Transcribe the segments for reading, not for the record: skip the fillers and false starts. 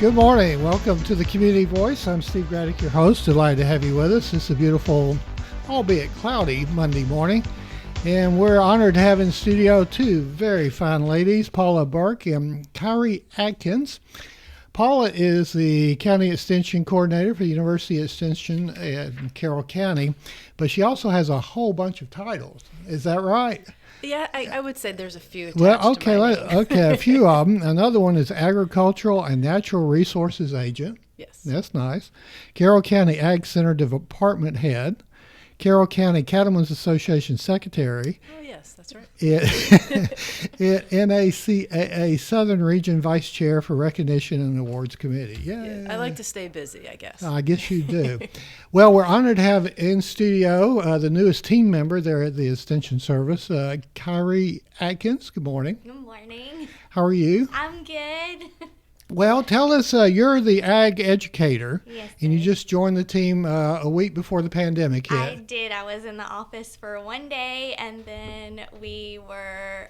Good morning. Welcome to the Community Voice. I'm Steve Graddick, your host. Delighted to have you with us. It's a beautiful, albeit cloudy, Monday morning. And we're honored to have in studio two very fine ladies, Paula Burke and Kyrie Adkins. Paula is the County Extension Coordinator for the University Extension in Carroll County, but she also has a whole bunch of titles. Is that right? Yeah, I would say there's a few. Well, okay, a few of them. Another one is Agricultural and Natural Resources Agent. Yes. That's nice. Carroll County Ag Center Department Head. Carroll County Cattlemen's Association Secretary. Oh, yes, that's right. NACAA Southern Region Vice Chair for Recognition and Awards Committee. Yeah, I like to stay busy, I guess. I guess you do. Well, we're honored to have in studio the newest team member there at the Extension Service, Kyrie Adkins. Good morning. Good morning. How are you? I'm good. Well, tell us, you're the ag educator, Yes, and you sir. just joined the team a week before the pandemic hit. I did. I was in the office for one day, and then we were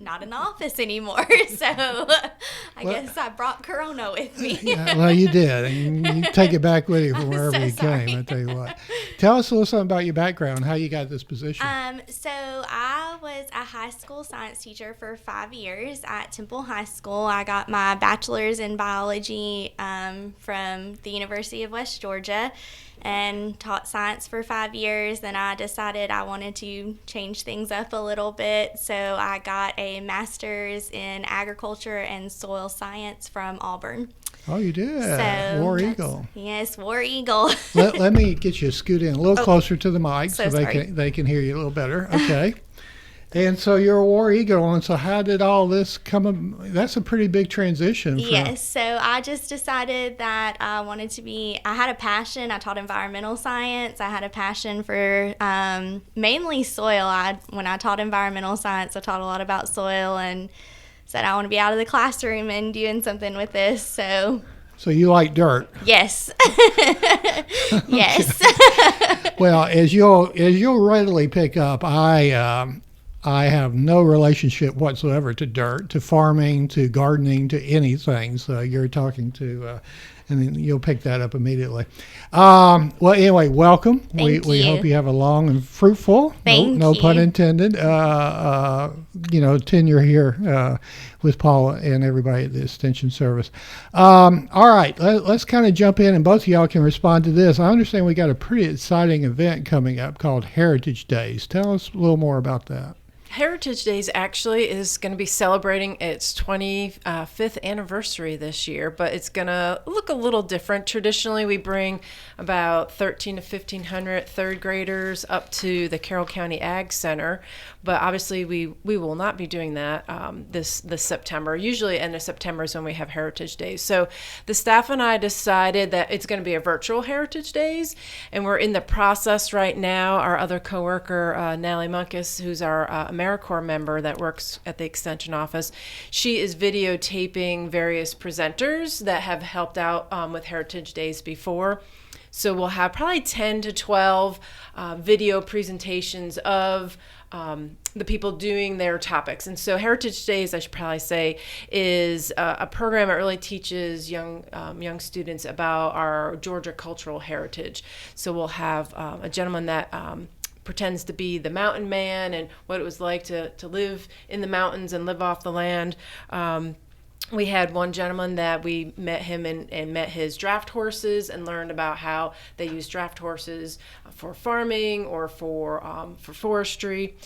not in the office anymore. So I guess I brought Corona with me. Yeah, well, you did. And you take it back with you from wherever so you sorry. came, I tell you what. Tell us a little something about your background, how you got this position. So I was a high school science teacher for 5 years at Temple High School. I got my bachelor's in biology from the University of West Georgia and taught science for 5 years. Then I decided I wanted to change things up a little bit, so I got a master's in agriculture and soil science from Auburn. Oh, you did. So War that's- Eagle. Yes, War Eagle. Let me get you to scoot in a little closer to the mic so so sorry. they can hear you a little better. Okay. And so you're a War Eagle, and so how did all this come? That's a pretty big transition. Yes, so I just decided that I wanted to I had a passion. I taught environmental science. I had a passion for mainly soil. When I taught environmental science, I taught a lot about soil and said I want to be out of the classroom and doing something with this. So you like dirt. yes. Yes. Well, as you'll readily pick up, I have no relationship whatsoever to dirt, to farming, to gardening, to anything. So you're talking to, and then you'll pick that up immediately. Well, anyway, welcome. Thank We you. hope you have a long and fruitful, Thank no you. pun intended, tenure here with Paula and everybody at the Extension Service. All right, let's kind of jump in, and both of y'all can respond to this. I understand we got a pretty exciting event coming up called Heritage Days. Tell us a little more about that. Heritage Days actually is going to be celebrating its 25th anniversary this year, but it's going to look a little different. Traditionally, we bring about 1,300 to 1,500 third graders up to the Carroll County Ag Center, but obviously we will not be doing that this September. Usually end of September is when we have Heritage Days. So the staff and I decided that it's going to be a virtual Heritage Days, and we're in the process right now. Our other coworker, Natalie Munkus, who's our AmeriCorps member that works at the Extension office, she is videotaping various presenters that have helped out with Heritage Days before. So we'll have probably 10 to 12 video presentations of the people doing their topics. And so Heritage Days, I should probably say, is a program that really teaches young students about our Georgia cultural heritage. So we'll have a gentleman that pretends to be the mountain man and what it was like to live in the mountains and live off the land. We had one gentleman that we met him and met his draft horses and learned about how they use draft horses for farming or for forestry.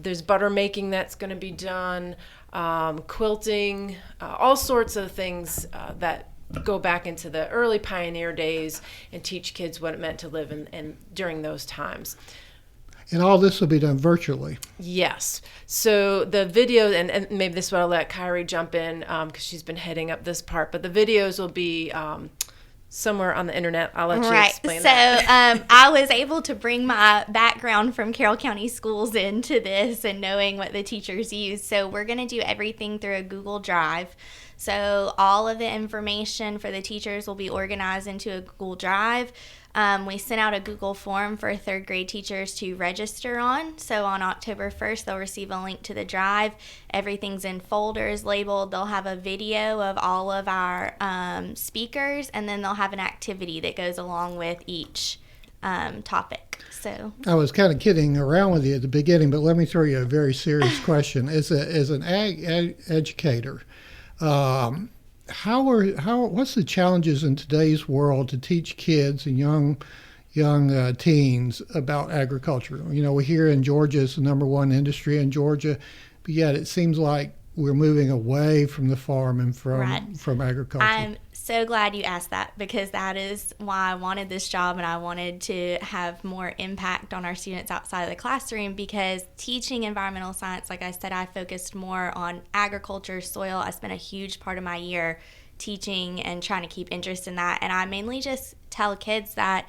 There's butter making that's going to be done, quilting, all sorts of things that go back into the early pioneer days and teach kids what it meant to live in during those times. And all this will be done virtually. Yes. So the video, and maybe this is what I'll let Kyrie jump in because she's been heading up this part, but the videos will be somewhere on the internet. I'll let you explain that. So I was able to bring my background from Carroll County Schools into this and knowing what the teachers use. So we're going to do everything through a Google Drive. So all of the information for the teachers will be organized into a Google Drive. We sent out a Google form for third grade teachers to register on. So on October 1st, they'll receive a link to the drive. Everything's in folders labeled. They'll have a video of all of our speakers, and then they'll have an activity that goes along with each topic. So I was kind of kidding around with you at the beginning, but let me throw you a very serious question. As an educator, what's the challenges in today's world to teach kids and young teens about agriculture? You know, we hear in Georgia it's the number one industry in Georgia, but yet it seems like we're moving away from the farm and from agriculture. I'm so glad you asked that, because that is why I wanted this job, and I wanted to have more impact on our students outside of the classroom, because teaching environmental science, like I said, I focused more on agriculture, soil. I spent a huge part of my year teaching and trying to keep interest in that, and I mainly just tell kids that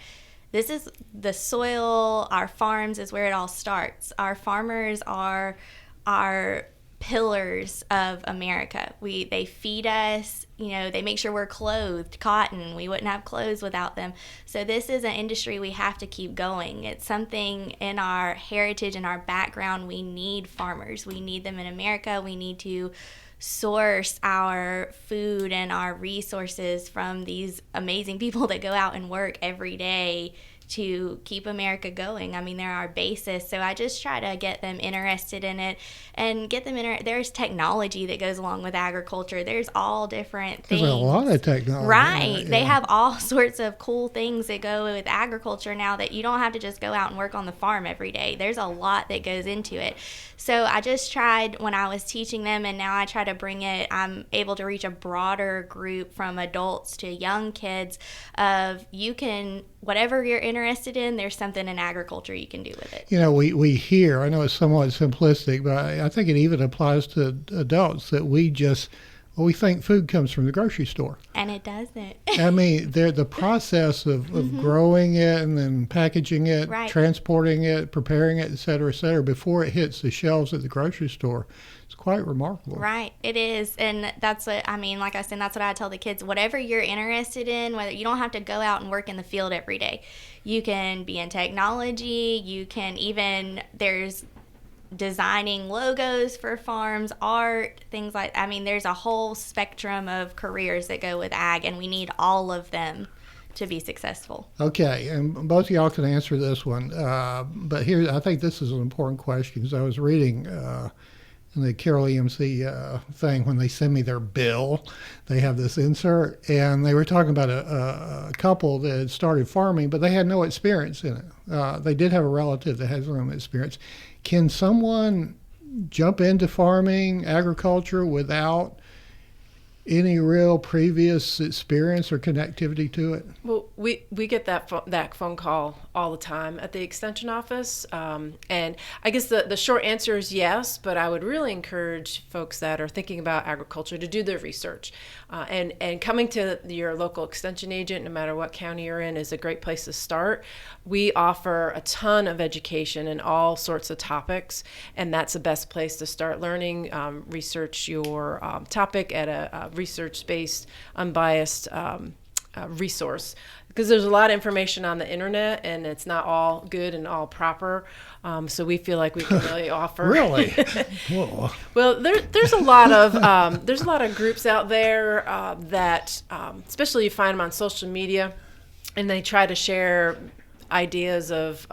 this is the soil, our farms is where it all starts. Our farmers are our pillars of America. They feed us, they make sure we're clothed, cotton. We wouldn't have clothes without them. So this is an industry we have to keep going. It's something in our heritage and our background. We need farmers. We need them in America. We need to source our food and our resources from these amazing people that go out and work every day to keep America going. I mean, they're our basis. So I just try to get them interested in it and get them there's technology that goes along with agriculture. There's all different things. There's a lot of technology. Right. They have all sorts of cool things that go with agriculture now that you don't have to just go out and work on the farm every day. There's a lot that goes into it. So I just tried when I was teaching them, and now I try to bring it, I'm able to reach a broader group from adults to young kids of whatever you're interested in, there's something in agriculture you can do with it. We hear, I know it's somewhat simplistic, but I think it even applies to adults, that we think food comes from the grocery store. And it doesn't. I mean, the process of growing it and then packaging it, right, transporting it, preparing it, et cetera, before it hits the shelves at the grocery store, it's quite remarkable. Right, it is. And that's what, like I said, that's what I tell the kids. Whatever you're interested in, whether you don't have to go out and work in the field every day. You can be in technology. You can there's designing logos for farms, art, things like there's a whole spectrum of careers that go with ag, and we need all of them to be successful. Okay, and both of y'all can answer this one, but here, I think this is an important question, because I was reading in the Carroll EMC thing, when they send me their bill, they have this insert, and they were talking about a couple that had started farming, but they had no experience in it. They did have a relative that has some experience. Can someone jump into farming, agriculture, without any real previous experience or connectivity to it? Well, we get that phone call all the time at the extension office, and I guess the short answer is yes, but I would really encourage folks that are thinking about agriculture to do their research, and coming to your local extension agent, no matter what county you're in, is a great place to start. We offer a ton of education in all sorts of topics, and that's the best place to start learning. Research your topic at a research-based, unbiased resource, because there's a lot of information on the internet, and it's not all good and all proper. So we feel like we can really offer. Really? Whoa. Well, there's a lot of groups out there that, especially you find them on social media, and they try to share ideas of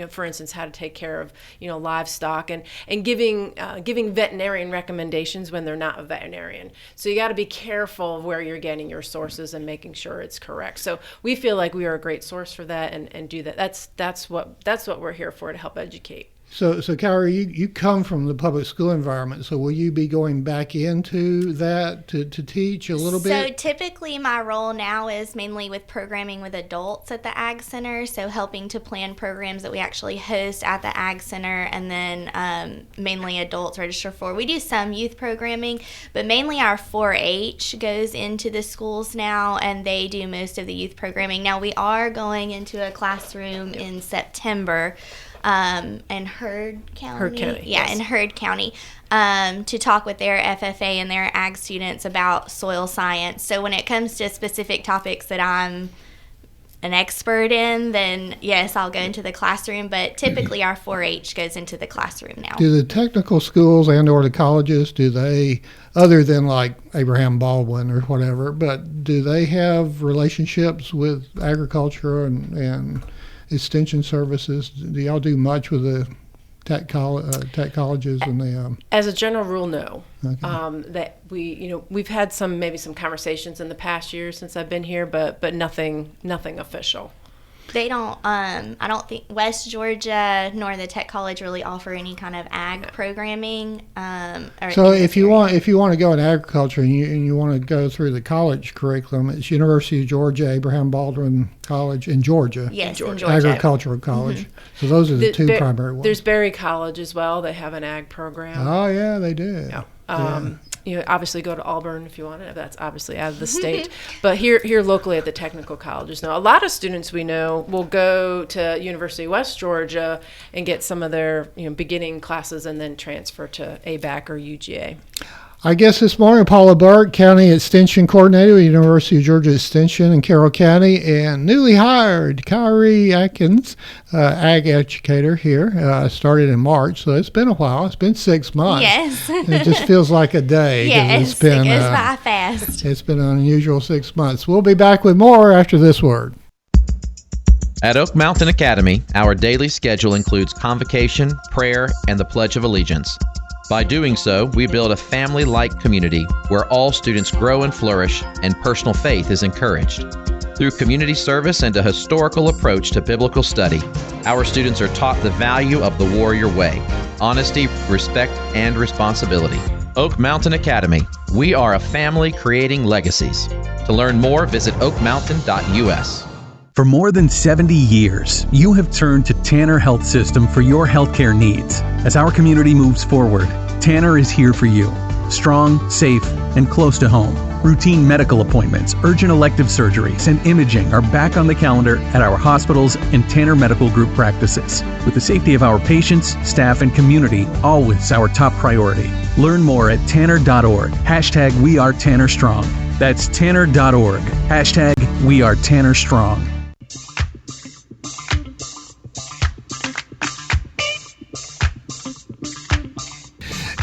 for instance, how to take care of livestock, and giving veterinarian recommendations when they're not a veterinarian. So you got to be careful of where you're getting your sources and making sure it's correct. So we feel like we are a great source for that, and do that. That's what we're here for, to help educate. So Kyrie, you come from the public school environment, so will you be going back into that to teach a little bit? So typically my role now is mainly with programming with adults at the Ag Center, so helping to plan programs that we actually host at the Ag Center, and then mainly adults register for. We do some youth programming, but mainly our 4-H goes into the schools now, and they do most of the youth programming. Now we are going into a classroom in September. in Heard County. Heard County, Yeah, yes. in Heard County, to talk with their FFA and their ag students about soil science. So when it comes to specific topics that I'm an expert in, then yes, I'll go into the classroom, but typically our 4-H goes into the classroom now. Do the technical schools and or the colleges, do they, other than like Abraham Baldwin or whatever, but do they have relationships with agriculture and extension services? Do y'all do much with the tech colleges and the As a general rule, no. Okay. That we've had maybe some conversations in the past year since I've been here, but nothing official. They don't, I don't think West Georgia nor the Tech College really offer any kind of ag programming. So if you want to go in agriculture and you want to go through the college curriculum, it's University of Georgia, Abraham Baldwin College in Georgia. Yes, in in Georgia. Georgia. Agricultural college. So those are the two primary ones. There's Berry College as well. They have an ag program. Oh yeah, they do. Yeah. Obviously go to Auburn if you want it. That's obviously out of the state. But here locally at the technical colleges. Now, a lot of students we know will go to University of West Georgia and get some of their beginning classes and then transfer to ABAC or UGA. I guess this morning, Paula Burke, County Extension Coordinator with University of Georgia Extension in Carroll County, and newly hired Kyrie Adkins, ag educator here, started in March, so it's been a while. It's been 6 months. Yes. It just feels like a day. Yes, it's been, it goes by fast. It's been an unusual 6 months. We'll be back with more after this word. At Oak Mountain Academy, our daily schedule includes convocation, prayer, and the Pledge of Allegiance. By doing so, we build a family-like community where all students grow and flourish and personal faith is encouraged. Through community service and a historical approach to biblical study, our students are taught the value of the warrior way, honesty, respect, and responsibility. Oak Mountain Academy. We are a family creating legacies. To learn more, visit oakmountain.us. For more than 70 years, you have turned to Tanner Health System for your healthcare needs. As our community moves forward, Tanner is here for you. Strong, safe, and close to home. Routine medical appointments, urgent elective surgeries, and imaging are back on the calendar at our hospitals and Tanner Medical Group practices. With the safety of our patients, staff, and community always our top priority. Learn more at tanner.org. Hashtag We Are Tanner Strong. That's tanner.org. Hashtag We Are Tanner Strong.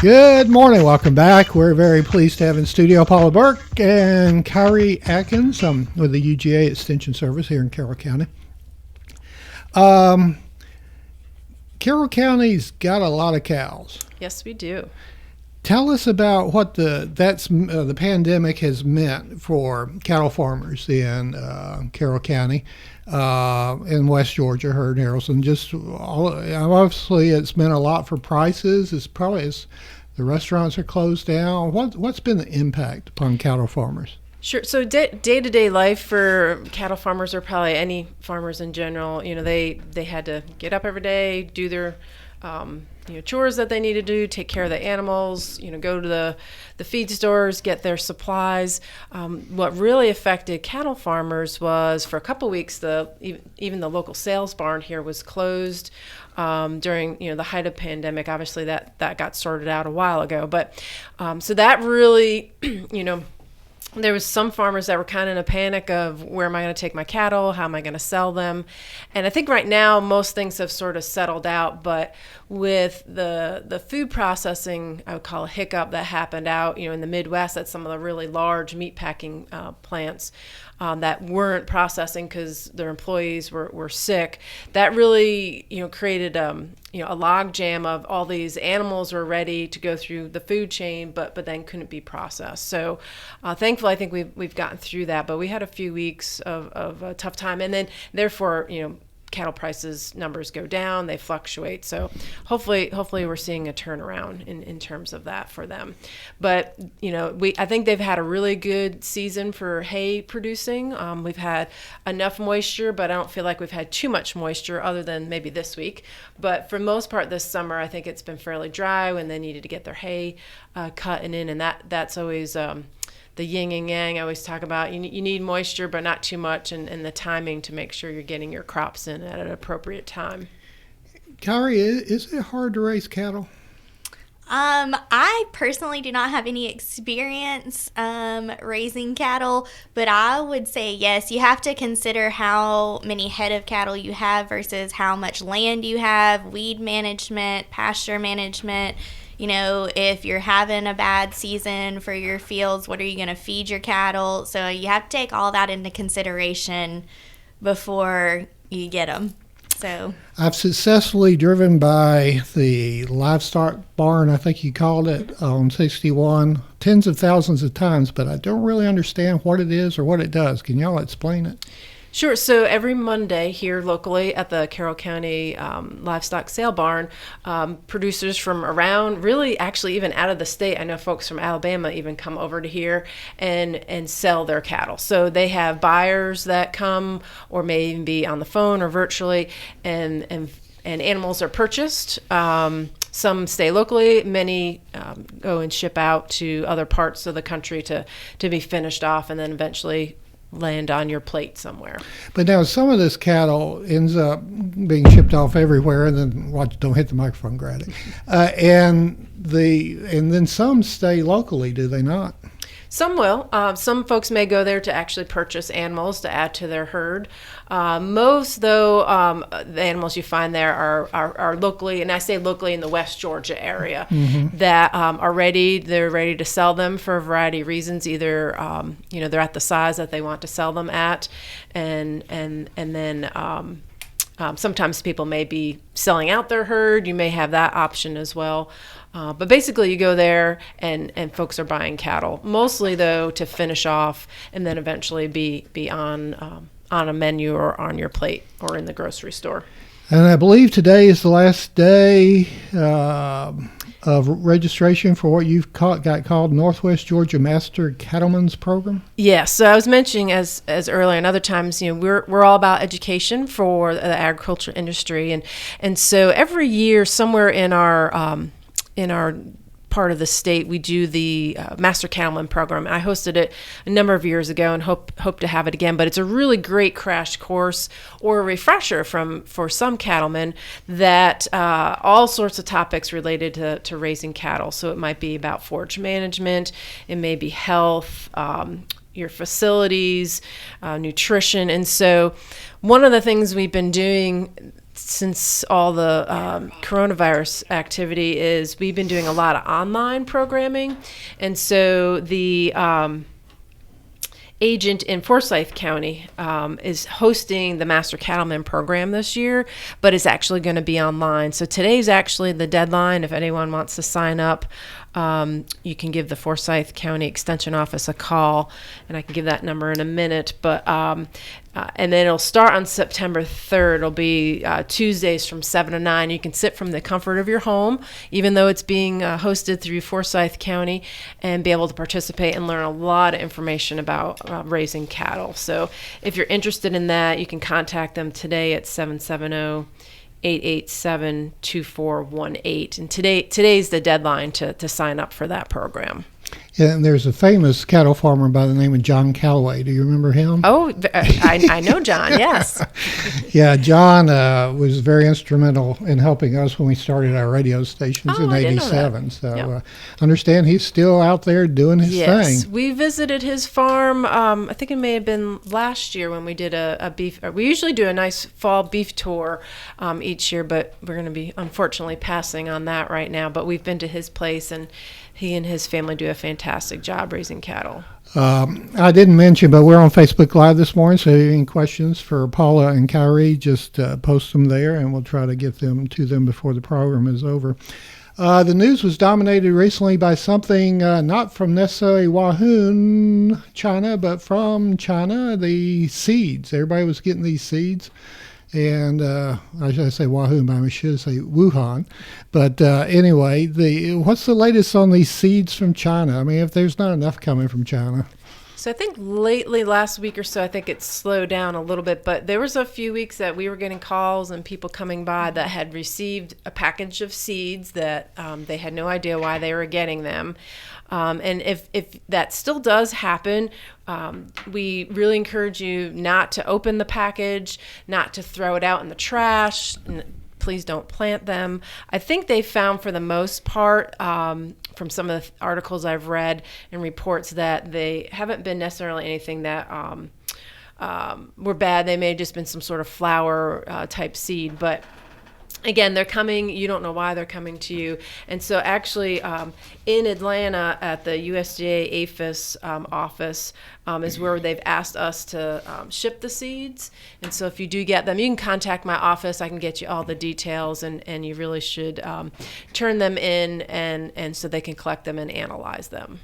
Good morning. Welcome back. We're very pleased to have in studio Paula Burke and Kyrie Adkins with the UGA Extension Service here in Carroll County. Carroll County's got a lot of cows. Yes, we do. Tell us about what the pandemic has meant for cattle farmers in Carroll County, in West Georgia, Herd Harrelson. Obviously, it's meant a lot for prices. The restaurants are closed down. What's been the impact upon cattle farmers? Sure. So day-to-day life for cattle farmers, or probably any farmers in general, they had to get up every day, do their chores that they need to do, take care of the animals, go to the feed stores, get their supplies. What really affected cattle farmers was, for a couple weeks, even the local sales barn here was closed during the height of pandemic. Obviously that got sorted out a while ago, but so that really there was some farmers that were kind of in a panic of, where am I going to take my cattle? How am I going to sell them? And I think right now most things have sort of settled out, but with the food processing, I would call a hiccup that happened out, in the Midwest at some of the really large meat packing plants that weren't processing because their employees were sick. That really, created a log jam of all these animals were ready to go through the food chain, but then couldn't be processed. So thankfully, I think we've gotten through that, but we had a few weeks of a tough time, and then therefore, cattle prices numbers go down, they fluctuate. So hopefully we're seeing a turnaround in terms of that for them. But I think they've had a really good season for hay producing. We've had enough moisture, but I don't feel like we've had too much moisture other than maybe this week. But for the most part this summer, I think it's been fairly dry when they needed to get their hay cut and in, and that's always the yin and yang I always talk about. You need moisture, but not too much, and the timing to make sure you're getting your crops in at an appropriate time. Kyrie, is it hard to raise cattle? I personally do not have any experience raising cattle, but I would say yes. You have to consider how many head of cattle you have versus how much land you have, weed management, pasture management. You know, if you're having a bad season for your fields, what are you going to feed your cattle? So you have to take all that into consideration before you get them. So I've successfully driven by the livestock barn, I think you called it, on 61 tens of thousands of times, but I don't really understand what it is or what it does. Can y'all explain it? Sure. So every Monday here locally at the Carroll County Livestock Sale Barn, producers from around, really actually even out of the state, I know folks from Alabama even come over to here and sell their cattle. So they have buyers that come or may even be on the phone or virtually, and animals are purchased. Some stay locally, many go and ship out to other parts of the country to be finished off and then eventually land on your plate somewhere. But now some of this cattle ends up being shipped off everywhere, and then watch, don't hit the microphone, Grady. And then some stay locally, do they not? Some will. Some folks may go there to actually purchase animals to add to their herd. Most, though, the animals you find there are locally, and I say locally in the West Georgia area, that are ready. They're ready to sell them for a variety of reasons. Either they're at the size that they want to sell them at, and then sometimes people may be selling out their herd. You may have that option as well. But basically, you go there and folks are buying cattle, mostly though to finish off and then eventually be on a menu or on your plate or in the grocery store. And I believe today is the last day of registration for what you've got called Northwest Georgia Master Cattlemen's Program. Yes, so I was mentioning as earlier and other times, we're all about education for the agriculture industry, and so every year somewhere in our part of the state, we do the Master Cattleman Program. I hosted it a number of years ago and hope to have it again, but it's a really great crash course or a refresher for some cattlemen that all sorts of topics related to raising cattle. So it might be about forage management, it may be health, your facilities, nutrition. And so one of the things we've been doing since all the coronavirus activity is we've been doing a lot of online programming. And so the agent in Forsyth County is hosting the Master Cattleman Program this year, but it's actually going to be online. So today's actually the deadline. If anyone wants to sign up, you can give the Forsyth County Extension Office a call, and I can give that number in a minute. But and then it'll start on September 3rd. It'll be Tuesdays from 7 to 9. You can sit from the comfort of your home, even though it's being hosted through Forsyth County, and be able to participate and learn a lot of information about raising cattle. So if you're interested in that, you can contact them today at 770-887-2418. And today's the deadline to sign up for that program. And there's a famous cattle farmer by the name of John Calloway. Do you remember him? Oh, I know John, yes. Yeah, John was very instrumental in helping us when we started our radio stations in '87. So Yep. Understand he's still out there doing his Yes, thing. we visited his farm. I think it may have been last year when we did a beef. We usually do a nice fall beef tour each year, but we're going to be unfortunately passing on that right now. But we've been to his place, and he and his family do a fantastic job raising cattle. I didn't mention, but we're on Facebook Live this morning, so if you have any questions for Paula and Kyrie, just post them there, and we'll try to get them to them before the program is over. The news was dominated recently by something not from necessarily Wuhan, China, but from China, the seeds. Everybody was getting these seeds. And I should say Wahoo, but I should say Wuhan. But anyway, what's the latest on these seeds from China? I mean, if there's not enough coming from China. So I think lately, last week or so, I think it's slowed down a little bit. But there was a few weeks that we were getting calls and people coming by that had received a package of seeds that they had no idea why they were getting them. And if that still does happen, we really encourage you not to open the package, not to throw it out in the trash. please don't plant them. I think they found for the most part, from some of the articles I've read and reports, that they haven't been necessarily anything that were bad. They may have just been some sort of flower type seed, but again, they're coming. You don't know why they're coming to you. And so actually in Atlanta at the USDA APHIS office is where they've asked us to ship the seeds. And so if you do get them, you can contact my office. I can get you all the details, and you really should turn them in and so they can collect them and analyze them.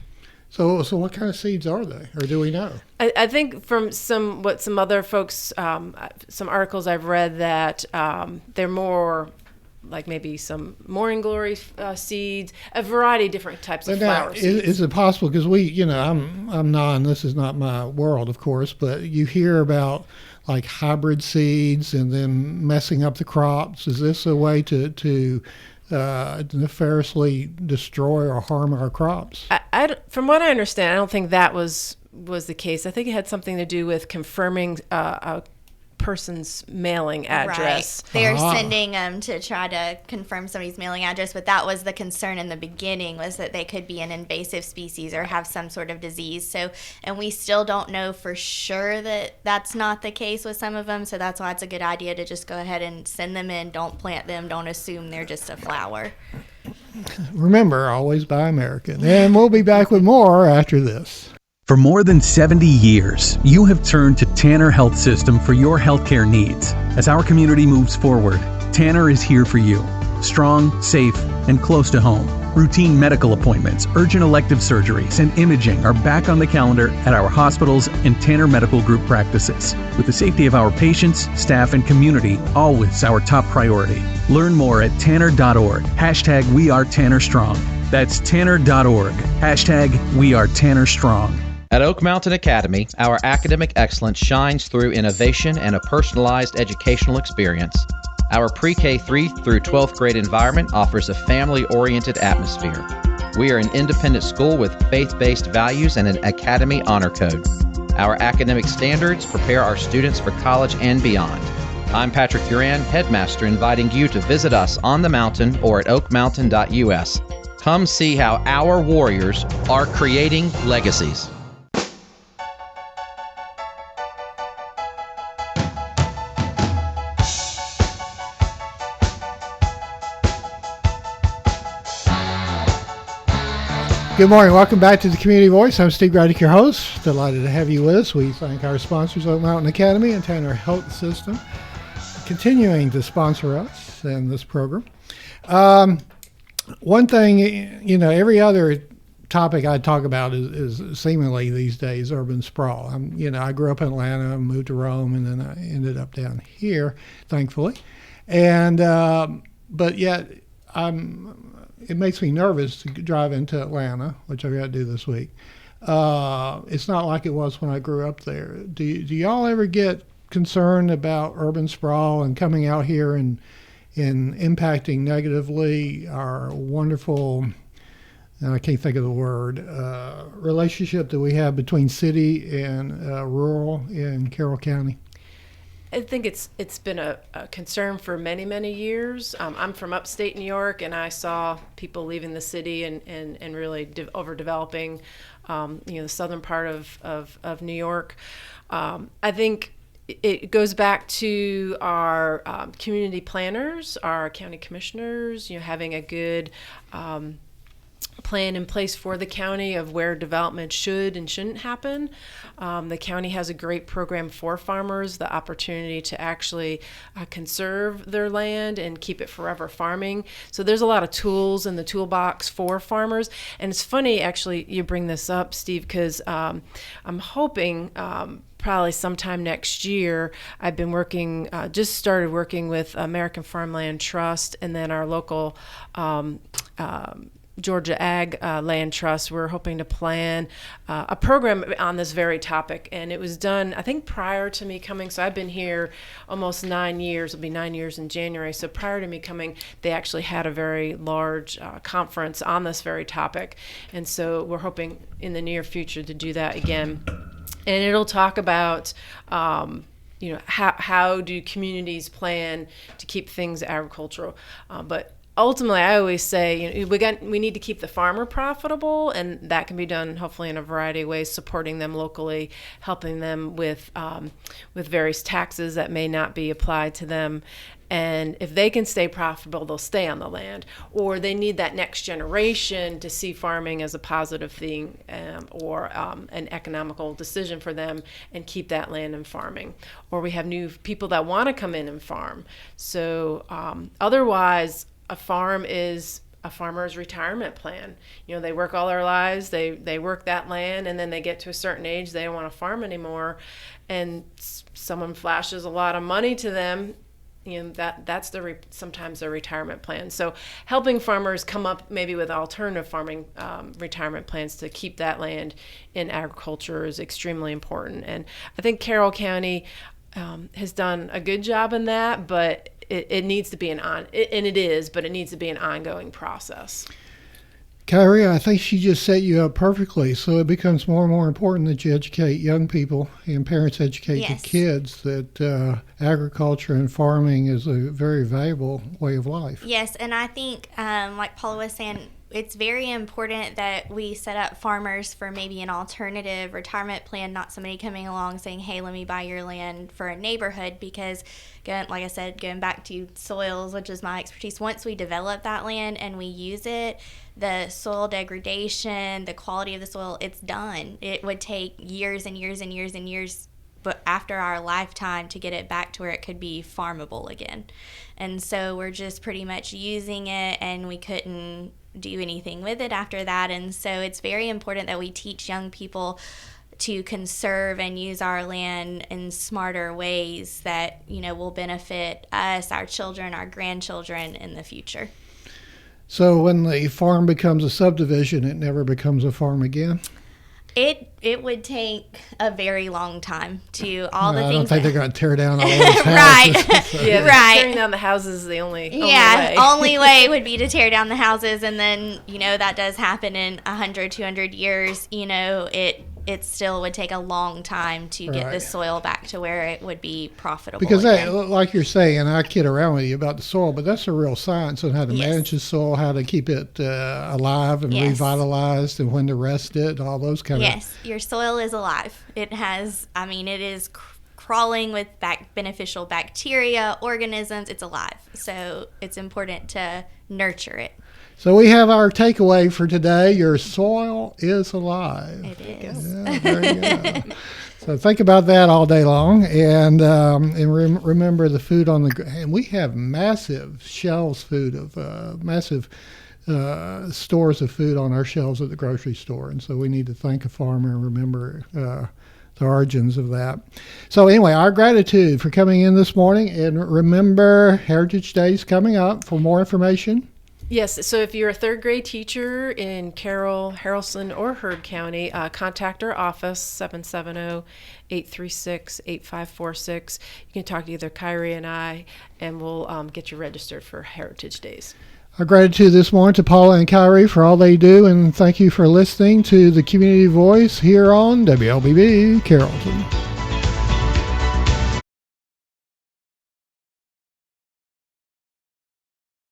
So what kind of seeds are they, or do we know? I think from some other folks, some articles I've read, that they're more like maybe some morning glory seeds, a variety of different types of flower seeds. Is it possible, because I'm non, this is not my world, of course, but you hear about like hybrid seeds and then messing up the crops. Is this a way to nefariously destroy or harm our crops? From what I understand, I don't think that was the case. I think it had something to do with confirming a person's mailing address. Right. They're sending them to try to confirm somebody's mailing address, but that was the concern in the beginning, was that they could be an invasive species or have some sort of disease. So, and we still don't know for sure that that's not the case with some of them, so that's why it's a good idea to just go ahead and send them in. Don't plant them. Don't assume they're just a flower. Remember, always buy American. And we'll be back with more after this. For more than 70 years, you have turned to Tanner Health System for your healthcare needs. As our community moves forward, Tanner is here for you. Strong, safe, and close to home. Routine medical appointments, urgent elective surgeries, and imaging are back on the calendar at our hospitals and Tanner Medical Group practices. With the safety of our patients, staff, and community always our top priority. Learn more at tanner.org. #WeAreTannerStrong. That's tanner.org. #WeAreTannerStrong. At Oak Mountain Academy, our academic excellence shines through innovation and a personalized educational experience. Our pre-K 3 through 12th grade environment offers a family-oriented atmosphere. We are an independent school with faith-based values and an academy honor code. Our academic standards prepare our students for college and beyond. I'm Patrick Duran, headmaster, inviting you to visit us on the mountain or at oakmountain.us. Come see how our warriors are creating legacies. Good morning. Welcome back to the Community Voice. I'm Steve Graddick, your host. Delighted to have you with us. We thank our sponsors, Oak Mountain Academy and Tanner Health System, continuing to sponsor us in this program. One thing, every other topic I talk about is seemingly these days urban sprawl. I grew up in Atlanta, moved to Rome, and then I ended up down here, thankfully. And but yet it makes me nervous to drive into Atlanta, which I've got to do this week. It's not like it was when I grew up there. Do y'all ever get concerned about urban sprawl and coming out here and impacting negatively our wonderful, and I can't think of the word, relationship that we have between city and rural in Carroll County? I think it's been a concern for many, many years. I'm from upstate New York, and I saw people leaving the city and really overdeveloping, the southern part of New York. I think it goes back to our community planners, our county commissioners, having a good plan in place for the county of where development should and shouldn't happen. The county has a great program for farmers, the opportunity to actually conserve their land and keep it forever farming. So there's a lot of tools in the toolbox for farmers. And it's funny, actually, you bring this up, Steve, because I'm hoping probably sometime next year. I've been just started working with American Farmland Trust and then our local Georgia Ag Land Trust. We're hoping to plan a program on this very topic, and it was done, I think, prior to me coming. So I've been here almost 9 years. It'll be 9 years in January. So prior to me coming, they actually had a very large conference on this very topic, and so we're hoping in the near future to do that again. And it'll talk about how do communities plan to keep things agricultural? But ultimately, I always say, we need to keep the farmer profitable, and that can be done hopefully in a variety of ways, supporting them locally, helping them with various taxes that may not be applied to them. And if they can stay profitable, they'll stay on the land. Or they need that next generation to see farming as a positive thing, or an economical decision for them, and keep that land in farming. Or we have new people that want to come in and farm. So otherwise, a farm is a farmer's retirement plan. They work all their lives, they work that land, and then they get to a certain age, they don't want to farm anymore, and someone flashes a lot of money to them. That's sometimes their retirement plan. So helping farmers come up maybe with alternative farming retirement plans to keep that land in agriculture is extremely important. And I think Carroll County has done a good job in that, but it needs to be it needs to be an ongoing process. Kyrie, I think she just set you up perfectly. So it becomes more and more important that you educate young people and parents educate the kids that agriculture and farming is a very valuable way of life. Yes, and I think, like Paula was saying, it's very important that we set up farmers for maybe an alternative retirement plan, not somebody coming along saying, hey, let me buy your land for a neighborhood, because, like I said, going back to soils, which is my expertise, once we develop that land and we use it, the soil degradation, the quality of the soil, it's done. It would take years and years and years and years, but after our lifetime, to get it back to where it could be farmable again. And so we're just pretty much using it, and we couldn't do anything with it after that. And so it's very important that we teach young people to conserve and use our land in smarter ways that, will benefit us, our children, our grandchildren in the future. So when the farm becomes a subdivision, it never becomes a farm again? It would take a very long time to all the things. I don't think they're going to tear down all those houses. Right. Yeah, right. Tearing down the houses is the only way. Only way would be to tear down the houses, and then that does happen in 100, 200 years. It still would take a long time to get the soil back to where it would be profitable. Because like you're saying, I kid around with you about the soil, but that's a real science on how to manage the soil, how to keep it alive and revitalized, and when to rest it, all those kind of. Yes, your soil is alive. It is crawling with beneficial bacteria, organisms. It's alive. So it's important to nurture it. So we have our takeaway for today. Your soil is alive. It is. Yeah, very good. So think about that all day long, and remember the food on the and we have massive shelves massive stores of food on our shelves at the grocery store, and so we need to thank a farmer and remember the origins of that. So anyway, our gratitude for coming in this morning, and remember Heritage Day is coming up. For more information. Yes, so if you're a third grade teacher in Carroll, Haralson, or Heard County, contact our office, 770-836-8546. You can talk to either Kyrie and I, and we'll get you registered for Heritage Days. Our gratitude this morning to Paula and Kyrie for all they do, and thank you for listening to the Community Voice here on WLBB Carrollton.